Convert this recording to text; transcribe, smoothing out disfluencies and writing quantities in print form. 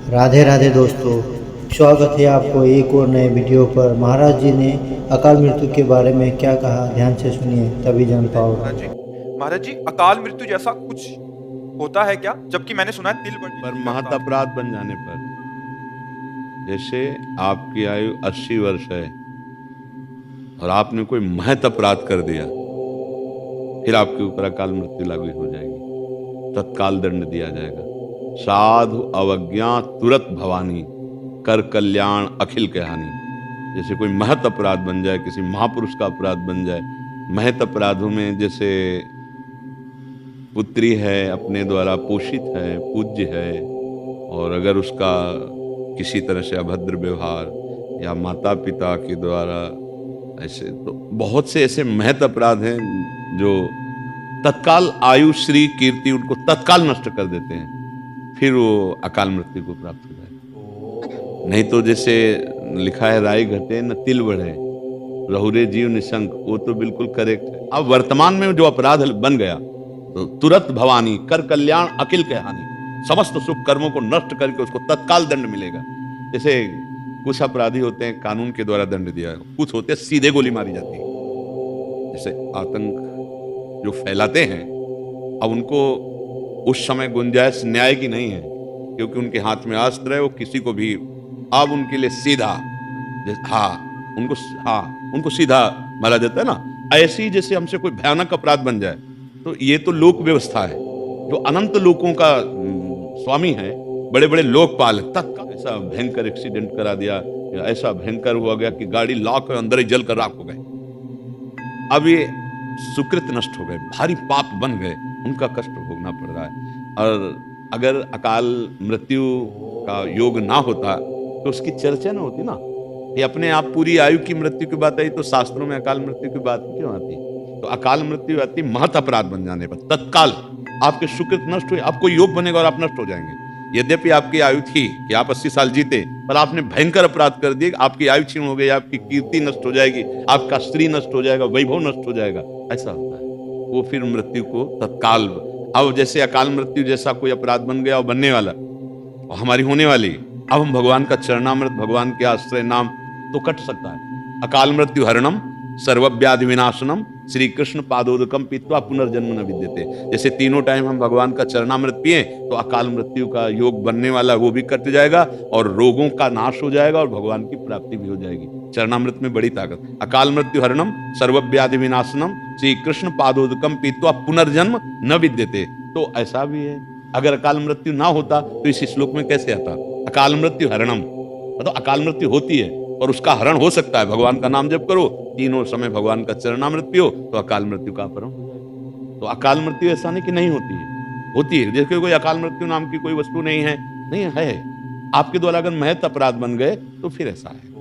राधे राधे दोस्तों, स्वागत है आपको एक और नए वीडियो पर। महाराज जी ने अकाल मृत्यु के बारे में क्या कहा, ध्यान से सुनिए तभी जान पाओगे। महाराज जी अकाल मृत्यु जैसा कुछ होता है क्या? जबकि मैंने सुना है तिल बढ़ने पर से महत लगता है। अपराध बन जाने पर, जैसे आपकी आयु 80 वर्ष है और आपने कोई महत अपराध कर दिया, फिर आपके ऊपर अकाल मृत्यु लागू हो जाएगी, तत्काल दंड दिया जाएगा। साधु अवज्ञा तुरत भवानी, कर कल्याण अखिल के हानि। जैसे कोई महत अपराध बन जाए, किसी महापुरुष का अपराध बन जाए। महत अपराधों में जैसे पुत्री है, अपने द्वारा पोषित है, पूज्य है, और अगर उसका किसी तरह से अभद्र व्यवहार या माता पिता के द्वारा ऐसे, तो बहुत से ऐसे महत अपराध हैं जो तत्काल आयु श्री कीर्ति उनको तत्काल नष्ट कर देते हैं, फिर वो अकाल मृत्यु को प्राप्त हो जाए। नहीं तो जैसे लिखा है, राई घटे न तिल बढ़े, रहुरे जीव निशंक, वो तो बिल्कुल करेक्ट है। अब वर्तमान में जो अपराध बन गया, तो तुरंत भवानी, कर कल्याण अखिल के हानि, समस्त शुभ कर्मों को नष्ट करके उसको तत्काल दंड मिलेगा। जैसे कुछ अपराधी होते हैं कानून के द्वारा दंड दिया, कुछ होते हैं सीधे गोली मारी जाती है। जैसे आतंक जो फैलाते हैं, अब उनको उस समय गुंजाइश न्याय की नहीं है, क्योंकि उनके हाथ में अस्त्र है, वो किसी को भी अब उनके लिए सीधा, उनको सीधा मारा जाता है ना। ऐसे ही जैसे हमसे कोई भयानक अपराध बन जाए, तो ये तो लोक व्यवस्था है, जो अनंत लोकों का स्वामी है, बड़े बड़े लोकपाल है, तत्काल ऐसा भयंकर एक्सीडेंट करा दिया, या ऐसा भयंकर हुआ गया कि गाड़ी लाख अंदर ही जल कर राख हो गए। अब ये सुकृत नष्ट हो गए, भारी पाप बन गए, उनका कष्ट भोगना पड़ रहा है। और अगर अकाल मृत्यु का योग ना होता तो उसकी चर्चा ना होती ना। ये अपने आप पूरी आयु की मृत्यु की बात आई, तो शास्त्रों में अकाल मृत्यु की बात क्यों आती? तो अकाल मृत्यु आती महत अपराध बन जाने पर, तत्काल आपके सुकृत नष्ट हुए, आपको योग बनेगा और आप नष्ट हो जाएंगे। यद्यपि आपकी आयु थी कि आप 80 साल जीते, पर आपने भयंकर अपराध कर दिए, आपकी आयु छीन हो गई, आपकी कीर्ति नष्ट हो जाएगी, आपका स्त्री नष्ट हो जाएगा, वैभव नष्ट हो जाएगा। ऐसा होता है, वो फिर मृत्यु को तत्काल। अब जैसे अकाल मृत्यु जैसा कोई अपराध बन गया और बनने वाला और हमारी होने वाली, अब हम भगवान का चरणामृत, भगवान के आश्रय नाम तो कट सकता है। अकाल मृत्यु हरणम सर्वव्याधि विनाशनम श्री कृष्ण पादोदकम पीत्वा पुनर्जन्म न विद्यते। जैसे तीनों टाइम हम भगवान का चरणामृत पिए, तो अकाल मृत्यु का योग बनने वाला वो भी कट जाएगा, और रोगों का नाश हो जाएगा, और भगवान की प्राप्ति भी हो जाएगी। चरणामृत में बड़ी ताकत। अकाल मृत्यु हरणम सर्वव्याधि विनाशनम श्री कृष्ण पादोदकम पीत्वा पुनर्जन्म न विद्यते। तो ऐसा भी है, अगर अकाल मृत्यु ना होता तो इस श्लोक में कैसे आता? अकाल मृत्यु हरणम, मतलब अकाल मृत्यु होती है और उसका हरण हो सकता है। भगवान का नाम जप करो, तीनों समय भगवान का चरणामृत पियो, तो अकाल मृत्यु का अपहरण हो जाएगा। तो अकाल मृत्यु ऐसा नहीं कि नहीं होती है, होती है। जैसे कोई अकाल मृत्यु नाम की कोई वस्तु नहीं है, नहीं है। आपके द्वारा अगर महत अपराध बन गए तो फिर ऐसा है।